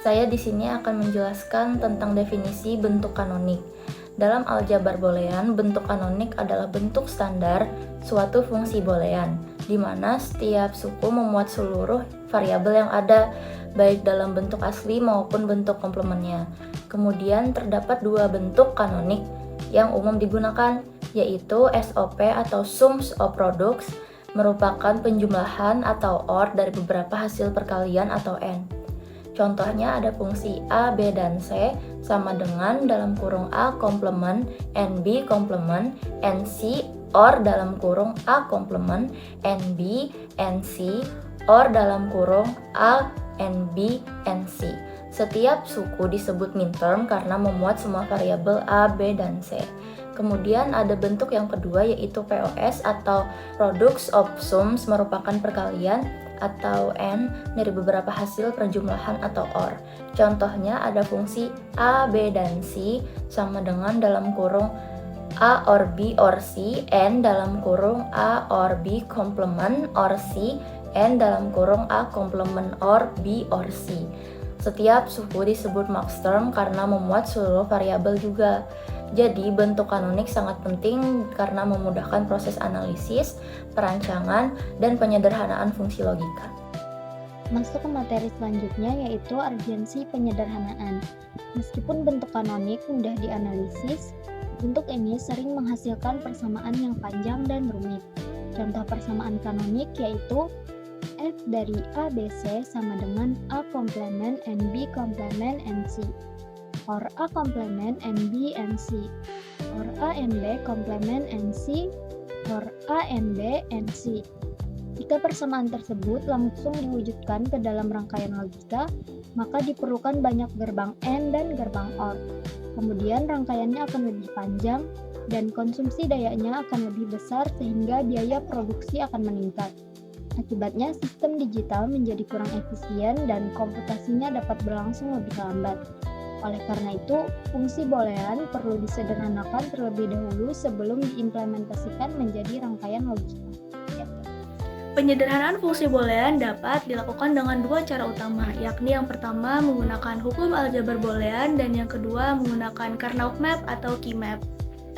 Saya di sini akan menjelaskan tentang definisi bentuk kanonik. Dalam aljabar boolean, bentuk kanonik adalah bentuk standar suatu fungsi boolean, di mana setiap suku memuat seluruh variabel yang ada, baik dalam bentuk asli maupun bentuk komplemennya. Kemudian terdapat dua bentuk kanonik yang umum digunakan, yaitu SOP atau Sums of Products, merupakan penjumlahan atau OR dari beberapa hasil perkalian atau N. Contohnya ada fungsi A, B, dan C sama dengan dalam kurung A komplement, NB komplement, NC, OR dalam kurung A komplement, NB, NC, OR dalam kurung A, NB, NC. Setiap suku disebut minterm karena memuat semua variabel A, B, dan C. Kemudian ada bentuk yang kedua yaitu POS atau Products of Sums, merupakan perkalian atau N dari beberapa hasil perjumlahan atau OR. Contohnya ada fungsi A, B, dan C sama dengan dalam kurung A or B or C, N dalam kurung A or B complement or C, N dalam kurung A complement or B or C. Setiap suku disebut maxterm karena memuat seluruh variabel juga. Jadi bentuk kanonik sangat penting karena memudahkan proses analisis, perancangan, dan penyederhanaan fungsi logika. Masuk ke materi selanjutnya yaitu urgensi penyederhanaan. Meskipun bentuk kanonik mudah dianalisis, bentuk ini sering menghasilkan persamaan yang panjang dan rumit. Contoh persamaan kanonik yaitu F dari ABC sama dengan A komplement NB komplement NC, or A komplement NB NC, or A NB komplement NC, or A NB NC. Jika persamaan tersebut langsung diwujudkan ke dalam rangkaian logika, maka diperlukan banyak gerbang AND dan gerbang OR. Kemudian rangkaiannya akan lebih panjang dan konsumsi dayanya akan lebih besar sehingga biaya produksi akan meningkat. Akibatnya sistem digital menjadi kurang efisien dan komputasinya dapat berlangsung lebih lambat. Oleh karena itu, fungsi boolean perlu disederhanakan terlebih dahulu sebelum diimplementasikan menjadi rangkaian logika. Penyederhanaan fungsi boolean dapat dilakukan dengan dua cara utama, yakni yang pertama menggunakan hukum aljabar boolean dan yang kedua menggunakan Karnaugh map atau key map.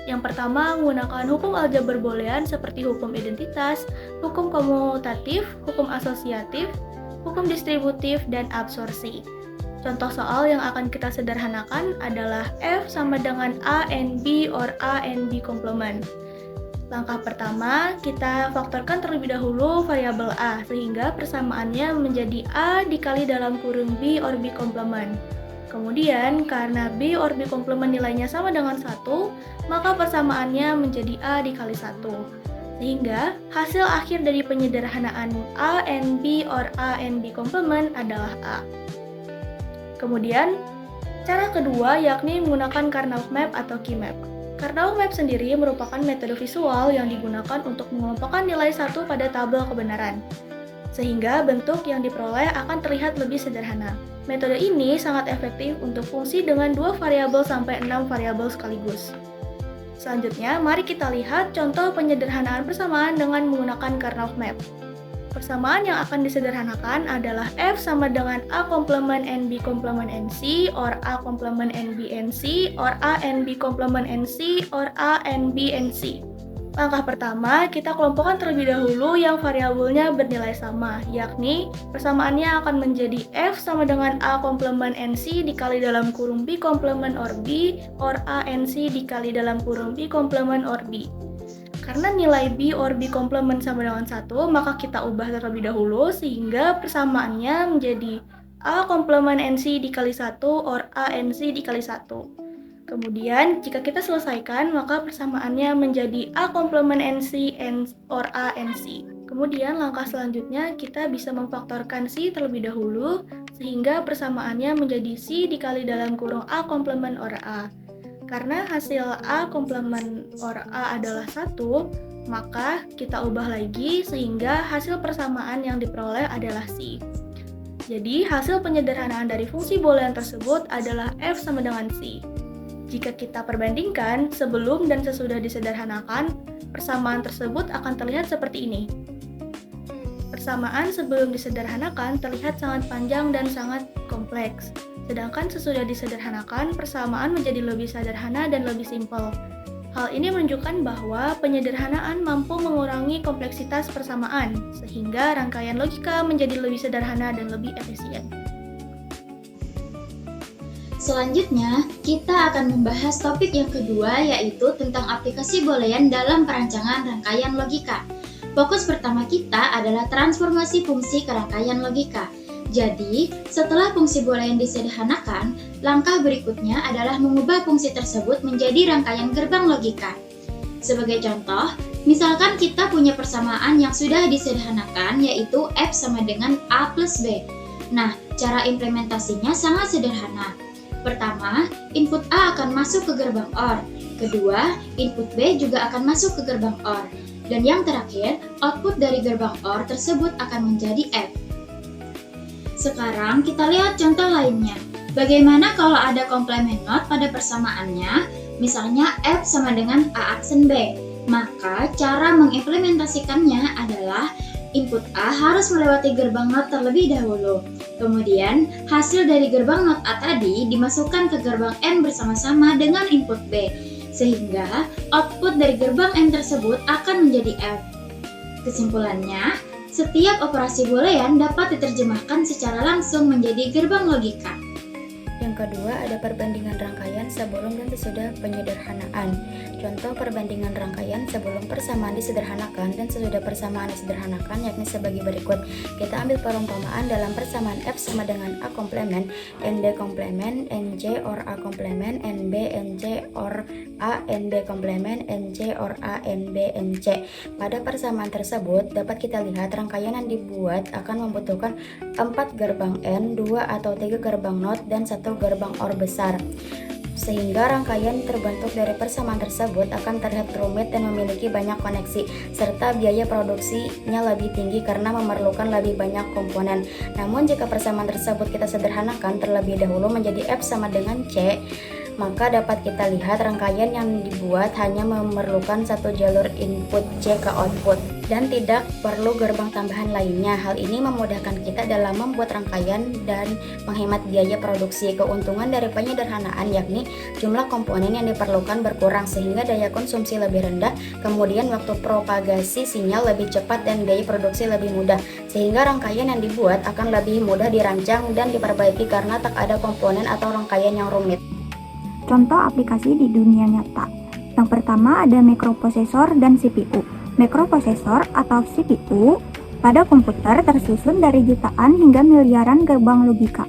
Yang pertama menggunakan hukum aljabar boolean seperti hukum identitas, hukum komutatif, hukum asosiatif, hukum distributif, dan absorpsi. Contoh soal yang akan kita sederhanakan adalah F sama dengan A and B or A and B komplement. Langkah pertama, kita faktorkan terlebih dahulu variabel A sehingga persamaannya menjadi A dikali dalam kurung B or B komplement. Kemudian, karena B or B komplement nilainya sama dengan 1, maka persamaannya menjadi A dikali 1. Sehingga, hasil akhir dari penyederhanaan A and B or A and B komplement adalah A. Kemudian, cara kedua yakni menggunakan Karnaugh map atau key map. Karnaugh map sendiri merupakan metode visual yang digunakan untuk mengelompokkan nilai 1 pada tabel kebenaran, sehingga bentuk yang diperoleh akan terlihat lebih sederhana. Metode ini sangat efektif untuk fungsi dengan 2 variabel sampai 6 variabel sekaligus. Selanjutnya, mari kita lihat contoh penyederhanaan persamaan dengan menggunakan Karnaugh map. Persamaan yang akan disederhanakan adalah F sama dengan A komplement NB komplement NC, or A komplement NB NC, or A NB komplement NC, or A NB NC. Langkah pertama, kita kelompokkan terlebih dahulu yang variabelnya bernilai sama, yakni persamaannya akan menjadi F sama dengan A komplement NC dikali dalam kurung B komplement or B, or A NC dikali dalam kurung B komplement or B. Karena nilai B or B komplement sama dengan 1, maka kita ubah terlebih dahulu sehingga persamaannya menjadi A komplement NC dikali 1 or A NC dikali 1. Kemudian, jika kita selesaikan, maka persamaannya menjadi A komplement NC or A NC. Kemudian, langkah selanjutnya kita bisa memfaktorkan C terlebih dahulu, sehingga persamaannya menjadi C dikali dalam kurung A komplement or A. Karena hasil A komplement or A adalah 1, maka kita ubah lagi sehingga hasil persamaan yang diperoleh adalah C. Jadi, hasil penyederhanaan dari fungsi boolean tersebut adalah F sama dengan C. Jika kita perbandingkan sebelum dan sesudah disederhanakan, persamaan tersebut akan terlihat seperti ini. Persamaan sebelum disederhanakan terlihat sangat panjang dan sangat kompleks. Sedangkan sesudah disederhanakan, persamaan menjadi lebih sederhana dan lebih simpel. Hal ini menunjukkan bahwa penyederhanaan mampu mengurangi kompleksitas persamaan, sehingga rangkaian logika menjadi lebih sederhana dan lebih efisien. Selanjutnya, kita akan membahas topik yang kedua, yaitu tentang aplikasi boolean dalam perancangan rangkaian logika. Fokus pertama kita adalah transformasi fungsi ke rangkaian logika. Jadi, setelah fungsi boolean disederhanakan, langkah berikutnya adalah mengubah fungsi tersebut menjadi rangkaian gerbang logika. Sebagai contoh, misalkan kita punya persamaan yang sudah disederhanakan, yaitu F sama dengan A plus B. Nah, cara implementasinya sangat sederhana. Pertama, input A akan masuk ke gerbang OR. Kedua, input B juga akan masuk ke gerbang OR. Dan yang terakhir, output dari gerbang OR tersebut akan menjadi F. Sekarang kita lihat contoh lainnya. Bagaimana kalau ada komplement not pada persamaannya, misalnya F sama dengan A aksen B. Maka cara mengimplementasikannya adalah input A harus melewati gerbang not terlebih dahulu. Kemudian, hasil dari gerbang not A tadi dimasukkan ke gerbang N bersama-sama dengan input B, sehingga output dari gerbang N tersebut akan menjadi F. Kesimpulannya, setiap operasi boolean dapat diterjemahkan secara langsung menjadi gerbang logika. Yang kedua, ada perbandingan rangkaian sebelum dan sesudah penyederhanaan. Contoh perbandingan rangkaian sebelum persamaan disederhanakan dan sesudah persamaan disederhanakan yakni sebagai berikut. Kita ambil perumpamaan dalam persamaan F sama dengan A komplement, ND komplement, NJ or A komplement, NB, NJ or A, NB komplement, NJ or A, NB, NC. Pada persamaan tersebut, dapat kita lihat rangkaian yang dibuat akan membutuhkan 4 gerbang N, 2 atau 3 gerbang NOT, dan 1 gerbang OR besar. Sehingga rangkaian terbentuk dari persamaan tersebut akan terlihat rumit dan memiliki banyak koneksi, serta biaya produksinya lebih tinggi karena memerlukan lebih banyak komponen. Namun jika persamaan tersebut kita sederhanakan terlebih dahulu menjadi F sama dengan C, maka dapat kita lihat rangkaian yang dibuat hanya memerlukan satu jalur input C ke output dan tidak perlu gerbang tambahan lainnya. Hal ini memudahkan kita dalam membuat rangkaian dan menghemat biaya produksi. Keuntungan dari penyederhanaan yakni jumlah komponen yang diperlukan berkurang sehingga daya konsumsi lebih rendah, kemudian waktu propagasi sinyal lebih cepat dan biaya produksi lebih mudah, sehingga rangkaian yang dibuat akan lebih mudah dirancang dan diperbaiki karena tak ada komponen atau rangkaian yang rumit. Contoh aplikasi di dunia nyata. Yang pertama ada mikroprosesor dan CPU. Mikroprosesor atau CPU pada komputer tersusun dari jutaan hingga miliaran gerbang logika.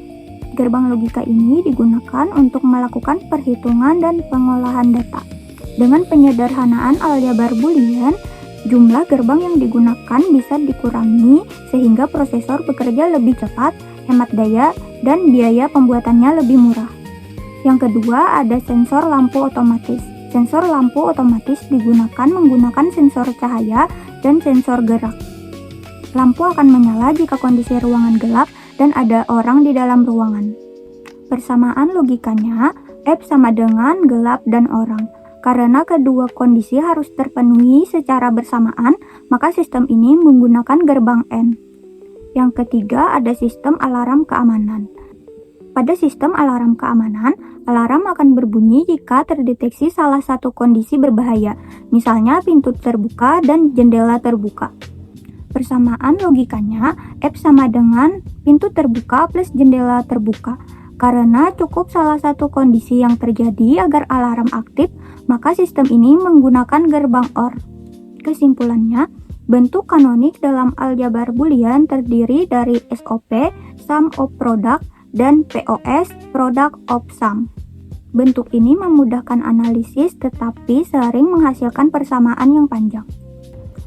Gerbang logika ini digunakan untuk melakukan perhitungan dan pengolahan data. Dengan penyederhanaan aljabar boolean, jumlah gerbang yang digunakan bisa dikurangi sehingga prosesor bekerja lebih cepat, hemat daya, dan biaya pembuatannya lebih murah. Yang kedua ada sensor lampu otomatis. Sensor lampu otomatis digunakan menggunakan sensor cahaya dan sensor gerak. Lampu akan menyala jika kondisi ruangan gelap dan ada orang di dalam ruangan. Persamaan logikanya F sama dengan gelap dan orang. Karena kedua kondisi harus terpenuhi secara bersamaan, maka sistem ini menggunakan gerbang N. Yang ketiga ada sistem alarm keamanan. Pada sistem alarm keamanan, alarm akan berbunyi jika terdeteksi salah satu kondisi berbahaya, misalnya pintu terbuka dan jendela terbuka. Persamaan logikanya F sama dengan pintu terbuka plus jendela terbuka. Karena cukup salah satu kondisi yang terjadi agar alarm aktif, maka sistem ini menggunakan gerbang OR. Kesimpulannya, bentuk kanonik dalam aljabar boolean terdiri dari SOP, sum of product, dan POS, product of sum. Bentuk ini memudahkan analisis tetapi sering menghasilkan persamaan yang panjang.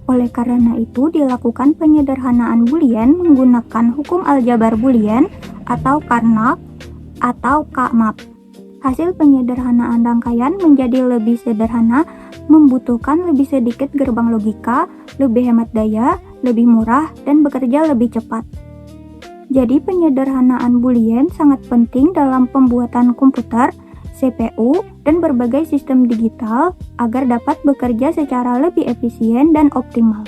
Oleh karena itu dilakukan penyederhanaan boolean menggunakan hukum aljabar boolean atau Karnaugh atau K-map. Hasil penyederhanaan rangkaian menjadi lebih sederhana, membutuhkan lebih sedikit gerbang logika, lebih hemat daya, lebih murah, dan bekerja lebih cepat. Jadi penyederhanaan boolean sangat penting dalam pembuatan komputer, CPU, dan berbagai sistem digital agar dapat bekerja secara lebih efisien dan optimal.